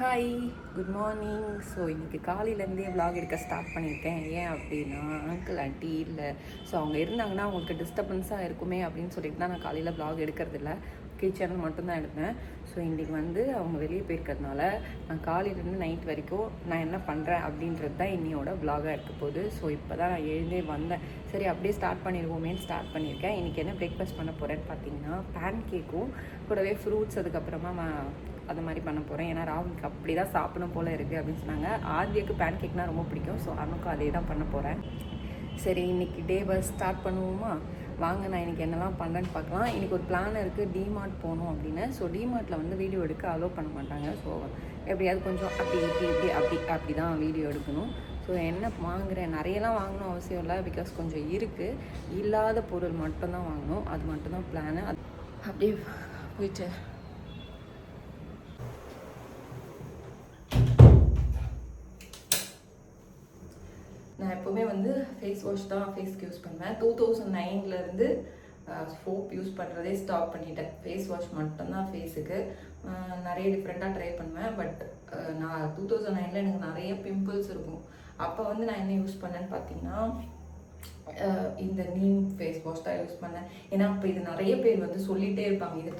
Hi, good morning. So இன்றைக்கி காலையிலேருந்தே vlog எடுக்க start பண்ணியிருக்கேன். ஏன் அப்படின்னா அங்கிள் ஆண்டி இல்லை, ஸோ அவங்க இருந்தாங்கன்னா அவங்களுக்கு டிஸ்டர்பன்ஸாக இருக்குமே அப்படின்னு சொல்லிட்டு தான் நான் காலையில் விலாக் எடுக்கிறதில்ல. கிச்சன் மட்டும்தான் எடுப்பேன். ஸோ இன்றைக்கி வந்து அவங்க வெளியே போயிருக்கிறதுனால நான் காலையிலேருந்து நைட் வரைக்கும் நான் என்ன பண்ணுறேன் அப்படின்றது தான் இன்னையோட விலாகாக இருக்க போகுது. ஸோ இப்போ தான் நான் எழுந்தே வந்தேன். சரி அப்படியே ஸ்டார்ட் பண்ணிடுவோமேன்னு ஸ்டார்ட் பண்ணியிருக்கேன். இன்றைக்கி என்ன பிரேக்ஃபாஸ்ட் பண்ண போகிறேன்னு பார்த்தீங்கன்னா பேன் கேக்கும் கூடவே ஃப்ரூட்ஸ், அதுக்கப்புறமா அது மாதிரி பண்ண போகிறேன். ஏன்னா ராகுலுக்கு அப்படி தான் சாப்பிடணும் போல் இருக்குது அப்படின்னு சொன்னாங்க. ஆதியாவுக்கு பேன் கேக்னால் ரொம்ப பிடிக்கும். ஸோ அவனுக்கும் அதே தான் பண்ண போகிறேன். சரி, இன்றைக்கி டேவை ஸ்டார்ட் பண்ணுவோமா? வாங்க, நான் இன்றைக்கி என்னெல்லாம் பண்ணுறேன்னு பார்க்கலாம். இன்றைக்கி ஒரு பிளான் இருக்குது, டிமார்ட் போகணும் அப்படின்னு. ஸோ டிமார்ட்டில் வந்து வீடியோ எடுக்க அலோவ் பண்ண மாட்டாங்க. ஸோ எப்படியாவது கொஞ்சம் அப்படி தான் வீடியோ எடுக்கணும். ஸோ என்ன வாங்குகிறேன், நிறையலாம் வாங்கணும் அவசியம் இல்லை. பிகாஸ் கொஞ்சம் இருக்குது, இல்லாத பொருள் மட்டும்தான் வாங்கணும். அது மட்டும்தான் பிளானு. அப்படியே போயிட்டு நான் எப்போவுமே வந்து ஃபேஸ் வாஷ் தான் ஃபேஸ்க்கு யூஸ் பண்ணுவேன். 2009லேருந்து சோப் யூஸ் பண்ணுறதே ஸ்டாப் பண்ணிட்டேன். ஃபேஸ் வாஷ் மட்டும்தான் ஃபேஸுக்கு. நிறைய டிஃப்ரெண்ட்டாக ட்ரை பண்ணுவேன். பட் நான் 2009ல் எனக்கு நிறைய பிம்பிள்ஸ் இருக்கும். அப்போ வந்து நான் என்ன யூஸ் பண்ணேன்னு பார்த்தீங்கன்னா இந்த நீம் ஃபேஸ் வாஷ் தான் யூஸ் பண்ணேன். ஏன்னா இப்போ இது நிறைய பேர் வந்து சொல்லிகிட்டே இருப்பாங்க, இது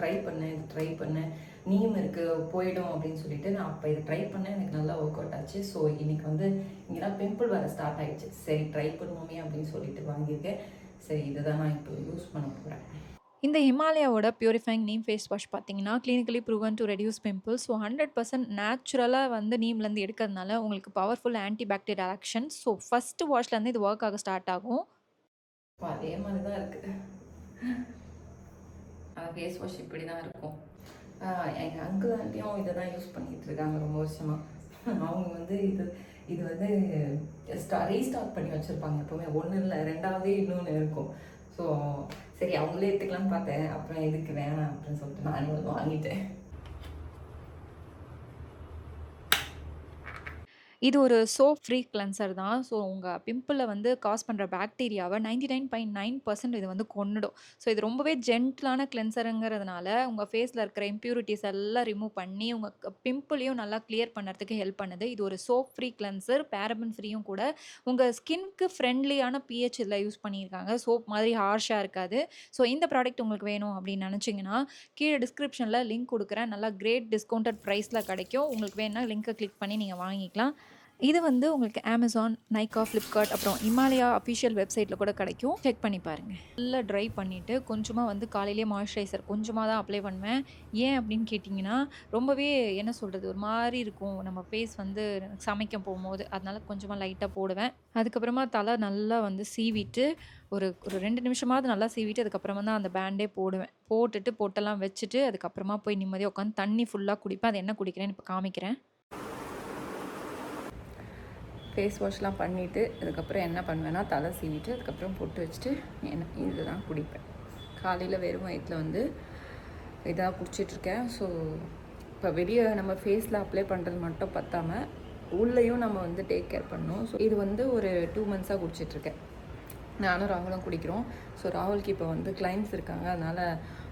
ட்ரை பண்ணேன், நீம் இருக்குது போயிடும் அப்படின்னு சொல்லிட்டு நான் அப்போ இதை ட்ரை பண்ணேன். எனக்கு நல்லா ஒர்க் அவுட் ஆச்சு. ஸோ இன்றைக்கி வந்து இங்கெல்லாம் பிம்பிள் வர ஸ்டார்ட் ஆகிடுச்சு. சரி ட்ரை பண்ணுவோமே அப்படின்னு சொல்லிட்டு வாங்கியிருக்கேன். சரி, இதை தான் நான் இப்போ யூஸ் பண்ண போகிறேன். இந்த ஹிமாலயாவோட பியூரிஃபைங் நீம் ஃபேஸ் வாஷ் பார்த்தீங்கன்னா clinically proven to reduce pimples. So 100% நேச்சுரலாக வந்து நீம்லேருந்து எடுக்கிறதுனால உங்களுக்கு powerful anti bacterial action. So first வாஷ்லேருந்து இது ஒர்க் ஆக ஸ்டார்ட் ஆகும். அதே மாதிரி தான் இருக்குது. ஃபேஸ் வாஷ் இப்படி தான் இருக்கும். எங்கள் அங்கிள் ஆண்டியும் இதை தான் யூஸ் பண்ணிகிட்டு இருக்காங்க ரொம்ப வருஷமாக. அவங்க வந்து இது வந்து ரீஸ்டார்ட் பண்ணி வச்சுருப்பாங்க. எப்போவுமே ஒன்று இல்லை, ரெண்டாவது இன்னொன்று இருக்கும். ஸோ சரி அவங்களே எடுத்துக்கலான்னு பார்த்தேன். அப்புறம் எதுக்கு வேணாம் அப்படின்னு சொல்லிட்டு நானே வந்து வாங்கிட்டேன். இது ஒரு சோப் ஃப்ரீ கிளென்சர் தான். ஸோ உங்கள் பிம்பிளை வந்து காஸ் பண்ணுற பாக்டீரியாவை 99.9% இது வந்து கொன்னுடும். ஸோ இது ரொம்பவே ஜென்டிலான கிளென்சருங்கிறதுனால உங்கள் ஃபேஸில் இருக்கிற இம்ப்யூரிட்டிஸ் எல்லாம் ரிமூவ் பண்ணி உங்கள் பிம்பிளையும் நல்லா கிளியர் பண்ணுறதுக்கு ஹெல்ப் பண்ணுது. இது ஒரு சோப் ஃப்ரீ கிளென்சர், பேரபன் ஃப்ரீயும் கூட. உங்கள் ஸ்கின்க்கு ஃப்ரெண்ட்லியான பிஹெச் இதில் யூஸ் பண்ணியிருக்காங்க. சோப் மாதிரி ஹார்ஷாக இருக்காது. ஸோ இந்த ப்ராடக்ட் உங்களுக்கு வேணும் அப்படின்னு நினச்சிங்கன்னா கீழே டிஸ்கிரிப்ஷனில் லிங்க் கொடுக்குறேன். நல்லா கிரேட் டிஸ்கவுண்டட் ப்ரைஸில் கிடைக்கும். உங்களுக்கு வேணுன்னா லிங்க்கை கிளிக் பண்ணி நீங்கள் வாங்கிக்கலாம். இது வந்து உங்களுக்கு அமேசான், நைக்கா, ஃப்ளிப்கார்ட், அப்புறம் ஹிமாலயா அஃபிஷியல் வெப்சைட்டில் கூட கிடைக்கும். செக் பண்ணி பாருங்கள். நல்லா ட்ரை பண்ணிவிட்டு கொஞ்சமாக வந்து காலையிலேயே மாய்ஸ்சரைசர் கொஞ்சமாக தான் அப்ளை பண்ணுவேன். ஏன் அப்படின்னு கேட்டிங்கன்னா ரொம்பவே என்ன சொல்கிறது, ஒரு மாதிரி இருக்கும் நம்ம ஃபேஸ் வந்து சமைக்க போகும்போது. அதனால் கொஞ்சமாக லைட்டாக போடுவேன். அதுக்கப்புறமா தலை நல்லா வந்து சீவிட்டு ஒரு 2 நிமிஷமாவது நல்லா சீவிட்டு அதுக்கப்புறமா தான் அந்த பேண்டே போடுவேன். போட்டுட்டு பொட்டெல்லாம் வச்சுட்டு அதுக்கப்புறமா போய் நிம்மதியாக உட்காந்து தண்ணி ஃபுல்லாக குடிப்பேன். அது என்ன குடிக்கிறேன்னு இப்போ காமிக்கிறேன். ஃபேஸ் வாஷ்லாம் பண்ணிவிட்டு அதுக்கப்புறம் என்ன பண்ணுவேன்னா தலை சீவிட்டு அதுக்கப்புறம் பொட்டு வச்சுட்டு இது தான் குடிப்பேன். காலையில் வெறும் வயிற்றில் வந்து இதாக குடிச்சிட்ருக்கேன். ஸோ இப்போ வெளியே நம்ம ஃபேஸில் அப்ளை பண்ணுறது மட்டும் பற்றாமல் உள்ளேயும் நம்ம வந்து டேக் கேர் பண்ணணும். ஸோ இது வந்து ஒரு 2 மந்த்ஸாக குடிச்சிட்ருக்கேன். நானும் ராகுலும் குடிக்கிறோம். ஸோ ராகுலுக்கு இப்போ வந்து கிளைண்ட்ஸ் இருக்காங்க, அதனால்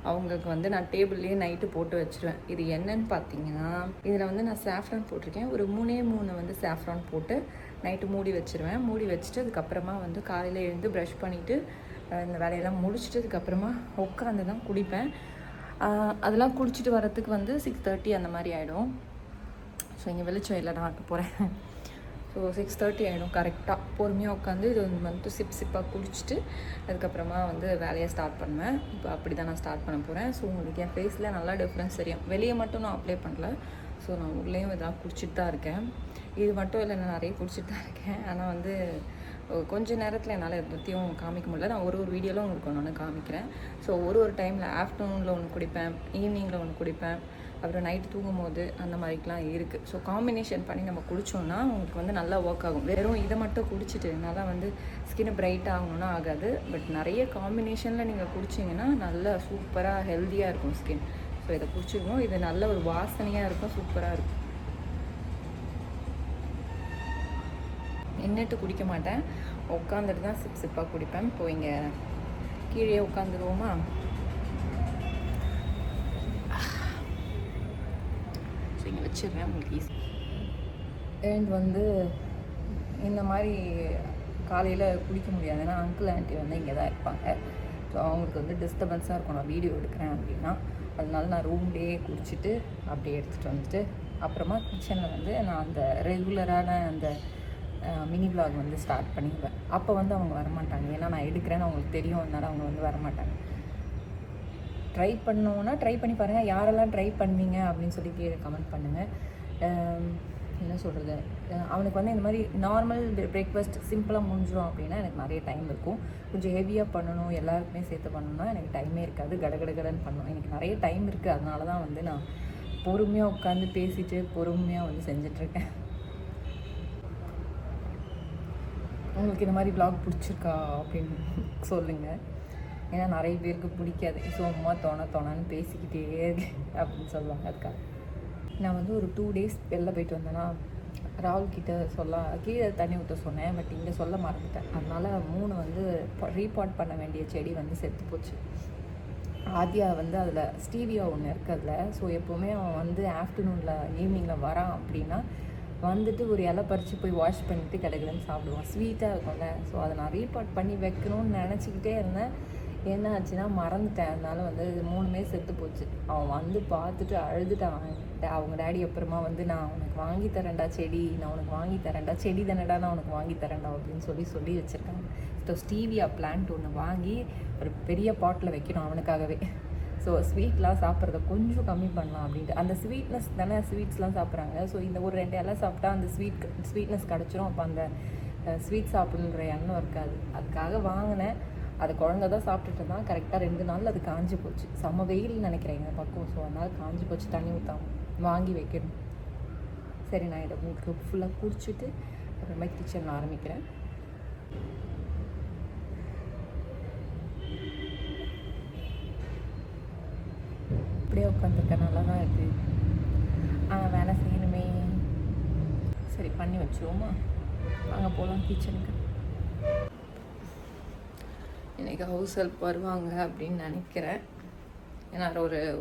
அவங்களுக்கு வந்து நான் டேபிள்லேயே நைட்டு போட்டு வச்சுருவேன். இது என்னன்னு பார்த்தீங்கன்னா இதில் வந்து நான் சாஃப்ரான் போட்டிருக்கேன். ஒரு 3 வந்து சாஃப்ரான் போட்டு நைட்டு மூடி வச்சுருவேன். மூடி வச்சுட்டு அதுக்கப்புறமா வந்து காலையில் எழுந்து ப்ரஷ் பண்ணிவிட்டு இந்த வேலையெல்லாம் முடிச்சுட்டு அதுக்கப்புறமா உட்காந்து தான் குடிப்பேன். அதெல்லாம் குடிச்சிட்டு வரத்துக்கு வந்து 6:30 அந்த மாதிரி ஆகிடும். ஸோ இங்கே வெளிச்சம் இல்லை, நான் போகிறேன். ஸோ 6:30 ஆகிடும் கரெக்டாக. பொறுமையாக உட்காந்து இது வந்து சிப்பாக குடிச்சிட்டு அதுக்கப்புறமா வந்து வேலையை ஸ்டார்ட் பண்ணுவேன். இப்போ அப்படி தான் நான் ஸ்டார்ட் பண்ண போகிறேன். ஸோ உங்களுக்கு என் ஃபேஸில் நல்லா டிஃப்ரென்ஸ் தெரியும். வெளியே மட்டும் நான் அப்ளை பண்ணல. ஸோ நான் உள்ளேயும் இதெல்லாம் குடிச்சிட்டு தான் இருக்கேன். இது மட்டும் இல்லை, நான் நிறைய குடிச்சிட்டு தான் இருக்கேன். ஆனால் வந்து கொஞ்சம் நேரத்தில் என்னால் எல்லாத்தையும் காமிக்க முடியல. நான் ஒரு வீடியோவில் உங்களுக்கு ஒன்று காமிக்கிறேன். ஸோ ஒரு டைமில் ஆஃப்டர்நூனில் ஒன்று குடிப்பேன், ஈவினிங்கில் ஒன்று குடிப்பேன், அப்புறம் நைட்டு தூங்கும் போது அந்த மாதிரிக்கெலாம் இருக்குது. ஸோ காம்பினேஷன் பண்ணி நம்ம குடித்தோன்னா உங்களுக்கு வந்து நல்லா ஒர்க் ஆகும். வெறும் இதை மட்டும் குடிச்சிட்டு நல்லா வந்து ஸ்கின் பிரைட் ஆகணுன்னா ஆகாது. பட் நிறைய காம்பினேஷனில் நீங்கள் குடிச்சிங்கன்னா நல்லா சூப்பராக ஹெல்த்தியாக இருக்கும் ஸ்கின். ஸோ இதை குடிச்சிருக்கோம். இது நல்ல ஒரு வாசனையாக இருக்கும், சூப்பராக இருக்கும். நின்றுட்டு குடிக்க மாட்டேன், உட்காந்துட்டு தான் சிப்பாக குடிப்பேன். இப்போ இங்கே கீழே உட்காந்துருவோமா? ஸோ இங்கே வச்சிடுறேன் உங்களுக்கு ஈஸி. அண்ட் வந்து இந்த மாதிரி காலையில் குடிக்க முடியாது, ஏன்னா அங்கிள் ஆண்டி வந்து இங்கே தான் இருப்பாங்க. ஸோ அவங்களுக்கு வந்து டிஸ்டர்பன்ஸாக இருக்கும் நான் வீடியோ எடுக்கிறேன் அப்படின்னா. அதனால நான் ரூம்லேயே குடிச்சிட்டு அப்படியே எடுத்துகிட்டு வந்துட்டு அப்புறமா கிச்சனில் வந்து நான் அந்த ரெகுலரான அந்த மினி விலாக் வந்து ஸ்டார்ட் பண்ணிடுவேன். அப்போ வந்து அவங்க வரமாட்டாங்க, ஏன்னா நான் எடுக்கிறேன்னு அவங்களுக்கு தெரியும், அதனால் அவங்க வந்து வரமாட்டாங்க. ட்ரை பண்ணோன்னா ட்ரை பண்ணி பாருங்கள், யாரெல்லாம் ட்ரை பண்ணீங்க அப்படின்னு சொல்லி கீழே கமெண்ட் பண்ணுங்கள். என்ன சொல்கிறது, அவனுக்கு வந்து இந்த மாதிரி நார்மல் பிரேக்ஃபாஸ்ட் சிம்பிளாக முடிஞ்சிடும் அப்படின்னா எனக்கு நிறைய டைம் இருக்கும். கொஞ்சம் ஹெவியாக பண்ணணும், எல்லாருக்குமே சேர்த்து பண்ணணும்னா எனக்கு டைமே இருக்காது, கடகடன்னு பண்ணணும். எனக்கு நிறைய டைம் இருக்குது, அதனால தான் வந்து நான் பொறுமையாக உட்காந்து பேசிட்டு பொறுமையாக வந்து செஞ்சிட்ருக்கேன். உங்களுக்கு இந்த மாதிரி விலாக் பிடிச்சிருக்கா அப்படின்னு சொல்லுங்கள், ஏன்னா நிறைய பேருக்கு பிடிக்காது, சும்மா தோணான்னு பேசிக்கிட்டே இருக்கேன் அப்படின்னு சொல்லுவாங்க. அதுக்காக நான் வந்து ஒரு 2 days வெளில போயிட்டு வந்தேன்னா ராகுல் கிட்ட கீழே தண்ணி ஊற்ற சொன்னேன், பட் இங்கே சொல்ல மறந்துட்டேன். அதனால் 3 வந்து ரீபாட் பண்ண வேண்டிய செடி வந்து செத்து போச்சு. ஆதியா வந்து அதில் ஸ்டீவியா ஒன்று இருக்கிறதுல, ஸோ எப்போவுமே அவன் வந்து ஆஃப்டர்நூனில் ஈவினிங்கில் வரான் அப்படின்னா வந்துட்டு ஒரு இலை பறித்து போய் வாஷ் பண்ணிவிட்டு கிடைக்குதுன்னு சாப்பிடுவான், ஸ்வீட்டாக இருக்கும்ல. ஸோ அதை நான் ரீபாட் பண்ணி வைக்கணும்னு நினச்சிக்கிட்டே இருந்தேன். என்ன ஆச்சுன்னா மறந்துட்டேன், அதனால வந்து 3மே செத்து போச்சு. அவன் வந்து பார்த்துட்டு அழுதுட்டான். அவங்க டேடி அப்புறமா வந்து நான் உனக்கு வாங்கி தரேன்டா செடி, நான் உனக்கு வாங்கி தரேன்டா செடி தானடா, நான் உனக்கு வாங்கி தரேன்டா அப்படின்னு சொல்லி வச்சுருக்காங்க. ஸோ ஸ்டீவியா பிளான்ட் ஒன்று வாங்கி ஒரு பெரிய பாட்டில் வைக்கணும் அவனுக்காகவே. ஸோ ஸ்வீட்லாம் சாப்பிட்றத கொஞ்சம் கம்மி பண்ணலாம் அப்படின்ட்டு. அந்த ஸ்வீட்னஸ் தானே, ஸ்வீட்ஸ்லாம் சாப்பிட்றாங்க. ஸோ இந்த ஒரு 2 இலை சாப்பிட்டா அந்த ஸ்வீட்னஸ் கிடச்சிரும். அப்போ அந்த ஸ்வீட் சாப்பிடணுன்ற எண்ணம் இருக்காது. அதுக்காக வாங்கினேன். அது குழந்தை தான் சாப்பிட்டுட்டு தான். கரெக்டாக 2 நாள் அது காஞ்சி போச்சு. செம்ம வெயில் நினைக்கிறேன் இந்த பக்கம். ஸோ அதனால் காஞ்சி போச்சு, தண்ணி ஊற்றாம வாங்கி வைக்கணும். சரி, நான் இதை உங்களுக்கு ஃபுல்லாக குடிச்சிட்டு அப்புறமா கிச்சனில் ஆரம்பிக்கிறேன். அப்படியே உட்காந்துருக்கேன், நல்லா தான் இருக்குது. வேலை செய்யணுமே. சரி, பண்ணி வச்சுருவோமா? அங்கே போகலாம் கிச்சனுக்கு. இன்றைக்கி ஹவுஸ் ஹெல்ப் வருவாங்க அப்படின்னு நினைக்கிறேன். ஏன்னா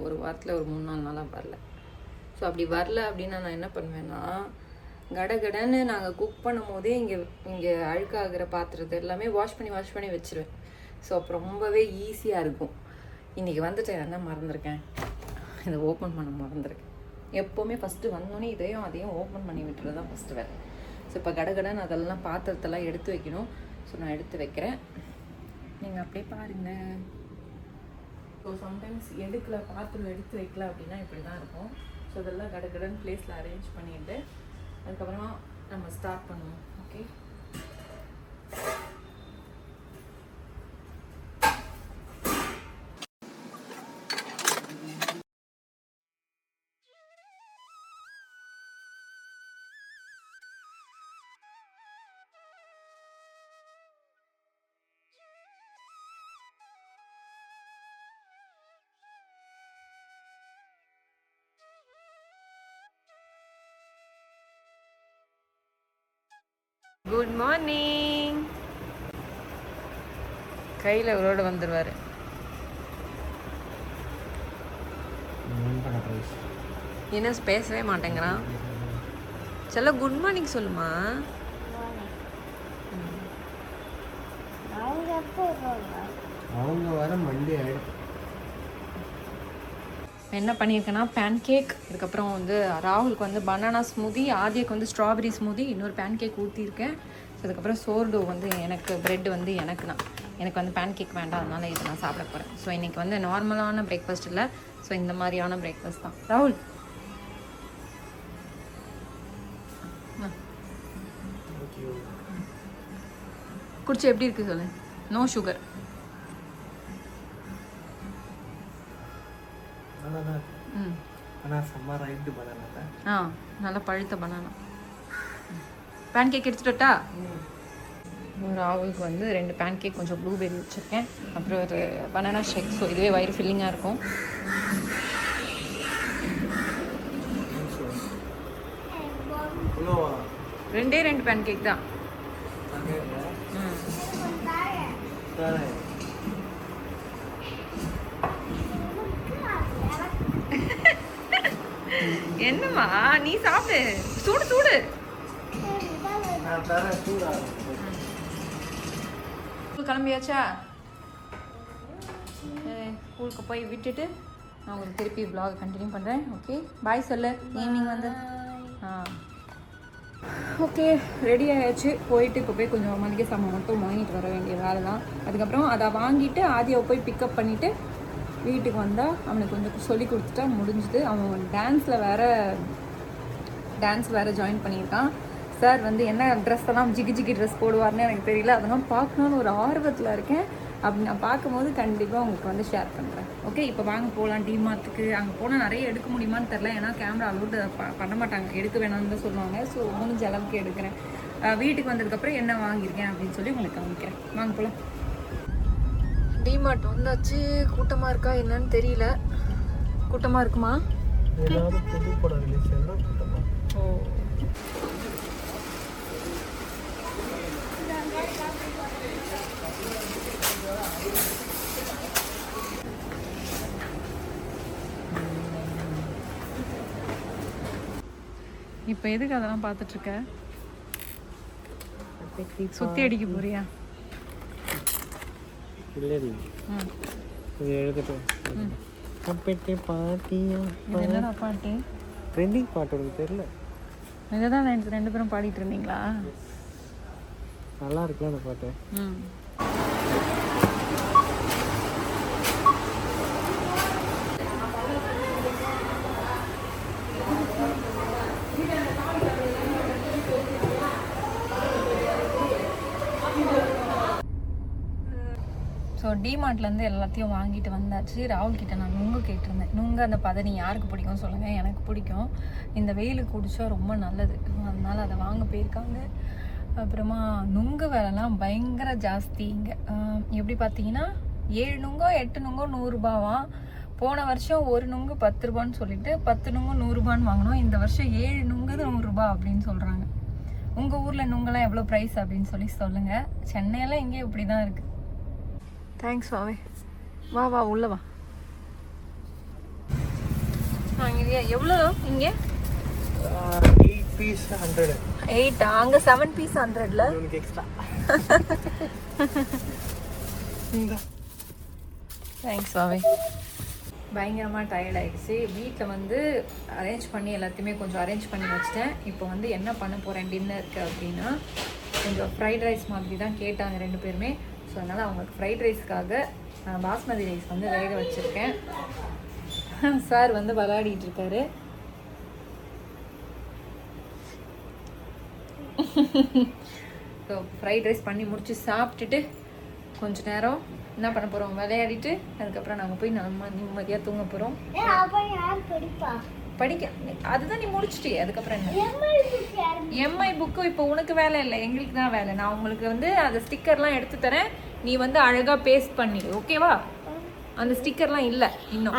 ஒரு வாரத்தில் ஒரு 3-4 நாளாக வரல. ஸோ அப்படி வரல அப்படின்னா நான் என்ன பண்ணுவேன்னா, கடகடன்னு நாங்கள் குக் பண்ணும் போதே இங்கே அழுக்காகிற பாத்திரத்தை எல்லாமே வாஷ் பண்ணி வச்சுருவேன். ஸோ அப்போ ரொம்பவே ஈஸியாக இருக்கும். இன்றைக்கி வந்துட்டு என்ன மறந்துருக்கேன், இதை ஓப்பன் பண்ண மறந்துருக்கேன். எப்போவுமே ஃபஸ்ட்டு வந்தோடனே அதையும் ஓப்பன் பண்ணி விட்டுறது தான் ஃபஸ்ட்டு வேலை. ஸோ இப்போ கடகடன்னு அதெல்லாம் பாத்திரத்தெல்லாம் எடுத்து வைக்கணும். ஸோ நான் எடுத்து வைக்கிறேன், நீங்கள் அப்படியே பாருங்கள். ஸோ சம்டைம்ஸ் பாத்திரம் எடுத்து வைக்கல அப்படின்னா இப்படி தான் இருக்கும். ஸோ இதெல்லாம் கடகடன் பிளேஸில் அரேஞ்ச் பண்ணிவிட்டு அதுக்கப்புறமா நம்ம ஸ்டார்ட் பண்ணுவோம். Okay, good morning. கையில் அவரோட வந்துடுவார். என்ன பேசவே மாட்டேங்கிறான். சொல்ல குட் மார்னிங் சொல்லுமா. அவங்க வர மண்டே ஆயிடும். என்ன பண்ணியிருக்கேன்னா பேன் கேக், இதுக்கப்புறம் வந்து ராகுலுக்கு வந்து பனானா ஸ்மூதி, ஆதியக்கு வந்து ஸ்ட்ராபெரி ஸ்மூதி, இன்னொரு பேன் கேக் ஊற்றிருக்கேன். அதுக்கப்புறம் சோர்டோ வந்து எனக்கு பிரெட் வந்து எனக்கு வந்து பேன் கேக் வேண்டாம், அதனால் இதை நான் சாப்பிட போகிறேன். ஸோ இன்றைக்கி வந்து நார்மலான பிரேக்ஃபாஸ்ட் இல்லை, ஸோ இந்த மாதிரியான பிரேக்ஃபாஸ்ட் தான். ராகுல் குடிச்சு எப்படி இருக்குது சொல்லு. No sugar. நல்லா பழுத்த பனானா. பேன் கேக் எடுத்துட்டா. ராகுலுக்கு வந்து 2 பேன் கேக், கொஞ்சம் ப்ளூபெர்ரி வச்சுருக்கேன், அப்புறம் ஒரு பனானா ஷேக். ஸோ இதுவே வயிறு ஃபில்லிங்காக இருக்கும். ரெண்டே 2 பேன் கேக் தான். என்னம்மா நீ சாப்பிடு, சூடு சூடு. நான் தரேன் சூடா. கிளம்பியாச்சா? ஸ்கூலுக்கு போய் விட்டுட்டு நான் ஒரு திருப்பி vlog கண்டினியூ பண்ணுறேன். ஓகே பாய் சொல்லு. ஈவினிங் வந்து ஓகே ரெடி ஆயாச்சு. போயிட்டு இப்போ போய் கொஞ்சம் மளிகை சாமான் மட்டும் வாங்கிட்டு வர வேண்டிய வேலை தான். அதுக்கப்புறம் அதை வாங்கிட்டு ஆதியாவை போய் பிக்கப் பண்ணிவிட்டு வீட்டுக்கு வந்தால் அவனுக்கு கொஞ்சம் சொல்லி கொடுத்துட்டா முடிஞ்சுது. அவன் டான்ஸ் வேறு ஜாயின் பண்ணியிருக்கான். சார் வந்து என்ன ட்ரெஸ் எல்லாம் ஜிகி ட்ரெஸ் போடுவார்னு எனக்கு தெரியல. அதெல்லாம் பார்க்கணுன்னு ஒரு ஆர்வத்தில் இருக்கேன். அப்படி நான் பார்க்கும்போது கண்டிப்பாக உங்களுக்கு வந்து ஷேர் பண்ணுறேன். ஓகே இப்போ வாங்க போகலாம் டிமார்ட்டுக்கு. அங்கே போனால் நிறைய எடுக்க முடியுமான்னு தெரில, ஏன்னா கேமரா அலோடு பண்ண மாட்டாங்க, எடுக்க வேணாம்னு தான் சொல்லுவாங்க. ஸோ முடிஞ்ச அளவுக்கு எடுக்கிறேன். வீட்டுக்கு வந்ததுக்கப்புறம் என்ன வாங்கியிருக்கேன் அப்படின்னு சொல்லி உங்களுக்கு காமிக்கிறேன். வாங்க போகலாம். டிமார்ட் வந்தாச்சு. கூட்டமாக இருக்கா என்னன்னு தெரியல. கூட்டமாக இருக்குமா? ஏதாவது புது படம் ரிலீஸ் ஆனா கூட்டமா? ஓ இப்போ எதுக்கு அதெல்லாம் பார்த்துட்டு இருக்க? சுத்தி அடிக்க போறியா? இல்லடி. இது எழுதிட்டு. கப்பெட்டே பாட்டியா. இது என்னடா பாட்டு? ட்ரெண்டிங் பாட்டு உனக்கு தெரியல? இதை தான் ரெண்டு பேரும் பாடிட்டு இருந்தீங்களா? நல்லா இருக்குல்ல அந்த பாட்டு. ஸோ டிமார்ட்லேருந்து எல்லாத்தையும் வாங்கிட்டு வந்தாச்சு. ராகுல் கிட்ட நான் நுங்கு கேட்டிருந்தேன். நுங்கு அந்த பதனி யாருக்கு பிடிக்கும் சொல்லுங்கள், எனக்கு பிடிக்கும். இந்த வெயிலுக்கு குடித்தா ரொம்ப நல்லது, அதனால் அதை வாங்க போயிருக்காங்க. அப்புறமா நுங்கு விலைலாம் பயங்கர ஜாஸ்தி இங்கே. எப்படி பார்த்தீங்கன்னா 7 நுங்கோ 8 நுங்கோ 100 ரூபாவாம். போன வருஷம் ஒரு நுங்கு 10 ரூபான்னு சொல்லிட்டு 10 நுங்கு 100 ரூபான்னு வாங்கினோம். இந்த வருஷம் 7 நுங்கு 100 ரூபா அப்படின்னு சொல்கிறாங்க. உங்கள் ஊரில் நுங்கெல்லாம் எவ்வளோ ப்ரைஸ் அப்படின்னு சொல்லி சொல்லுங்கள். சென்னையில் இங்கே இப்படி தான் இருக்குது. தேங்க்ஸ் வாவே. வா உள்ள வா. இங்கே எவ்வளோ? இங்கே 8 பீஸ் 100. 8 அங்கே 7 பீஸ் 100ல உனக்கு எக்ஸ்ட்ரா. தேங்க்ஸ் வாவே. பயங்கரமாக டயர்ட் ஆகிடுச்சு. வீட்டில் வந்து அரேஞ்ச் பண்ணி எல்லாத்தையுமே கொஞ்சம் அரேஞ்ச் பண்ணி வச்சிட்டேன். இப்போ வந்து என்ன பண்ண போகிறேன் டின்னருக்கு அப்படின்னா, கொஞ்சம் ஃப்ரைட் ரைஸ் மாதிரி தான் கேட்டாங்க 2 பேருமே. ஸோ அதனால் அவங்களுக்கு ஃப்ரைட் ரைஸ்க்காக பாஸ்மதி ரைஸ் வந்து வேக வச்சுருக்கேன். சார் வந்து விளையாடிட்டு இருக்காரு. ஸோ ஃப்ரைட் ரைஸ் பண்ணி முடிச்சு சாப்பிட்டுட்டு கொஞ்ச நேரம் என்ன பண்ண போகிறோம், விளையாடிட்டு அதுக்கப்புறம் நாங்கள் போய் நம்ம நிம்மதியாக தூங்க போகிறோம். படிக்க அதுதான் நீ முடிச்சிட்டே. அதுக்கப்புறம் என்ன எம்ஐ புக்கு இப்போ உனக்கு வேலை இல்லை, எங்களுக்கு தான் வேலை. நான் உங்களுக்கு வந்து அந்த ஸ்டிக்கர்லாம் எடுத்து தரேன், நீ வந்து அழகாக பேஸ்ட் பண்ணிடு. ஓகேவா? அந்த ஸ்டிக்கர்லாம் இல்லை இன்னும்.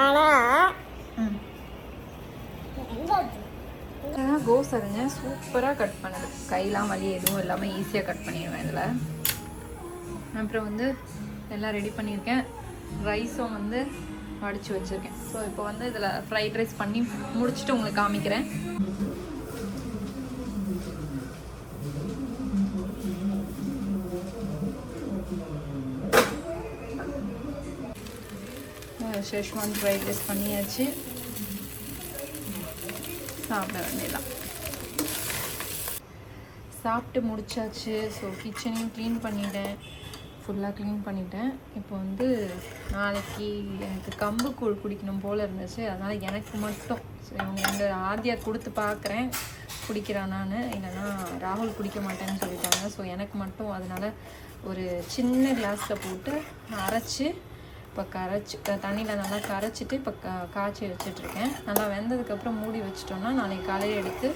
கோஸ் அரைஞ்ச சூப்பராக கட் பண்ணுது. கையெல்லாம் வலி எதுவும் இல்லாமல் ஈஸியாக கட் பண்ணிடுவேன் இதில். அப்புறம் வந்து எல்லாம் ரெடி பண்ணியிருக்கேன். ரைஸும் வந்து வடித்து வச்சுருக்கேன். ஸோ இப்போ வந்து இதில் ஃப்ரைட் ரைஸ் பண்ணி முடிச்சுட்டு உங்களுக்கு காமிக்கிறேன். ஷெஷ்வான் ஃப்ரைட் ரைஸ் பண்ணியாச்சு. சாப்பிட வேண்டியதான். சாப்பிட்டு முடிச்சாச்சு. ஸோ கிச்சனையும் க்ளீன் பண்ணிட்டேன், ஃபுல்லாக க்ளீன் பண்ணிட்டேன். இப்போ வந்து நாளைக்கு எனக்கு கம்பு கூழ் குடிக்கணும் போல் இருந்துச்சு. அதனால் எனக்கு மட்டும் இவங்க 2 ஆதியா கொடுத்து பார்க்குறேன் குடிக்கிறானான்னு. இல்லைனா ராகுல் குடிக்க மாட்டேன்னு சொல்லிட்டாங்க. ஸோ எனக்கு மட்டும் அதனால் ஒரு சின்ன கிளாஸில் போட்டு அரைச்சி இப்போ தண்ணியில் நல்லா கரைச்சிட்டு இப்போ காய்ச்சி வச்சிட்ருக்கேன். நல்லா வெந்ததுக்கப்புறம் மூடி வச்சிட்டோம்னா நாளைக்கு காலையில் எடுத்து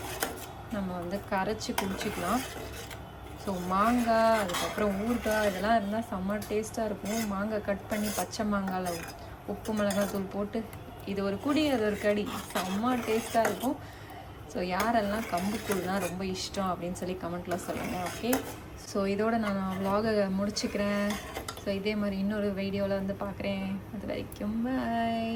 நம்ம வந்து கரைச்சி குடிச்சிக்கலாம். ஸோ மாங்காய், அதுக்கப்புறம் ஊறுகாய் இதெல்லாம் இருந்தால் செம்ம டேஸ்ட்டாக இருக்கும். மாங்காய் கட் பண்ணி பச்சை மாங்காயில் உப்பு மிளகாத்தூள் போட்டு இது ஒரு குடி அது ஒரு கடி, செம்ம டேஸ்ட்டாக இருக்கும். ஸோ யாரெல்லாம் கம்புக்கூழ்லாம் ரொம்ப இஷ்டம் அப்படின்னு சொல்லி கமெண்ட்டில் சொல்லுங்கள். ஓகே, ஸோ இதோட நான் vlog-ஐ முடிச்சுக்கிறேன். ஸோ இதே மாதிரி இன்னொரு வீடியோவில் வந்து பார்க்குறேன். அது வரைக்கும் பாய்.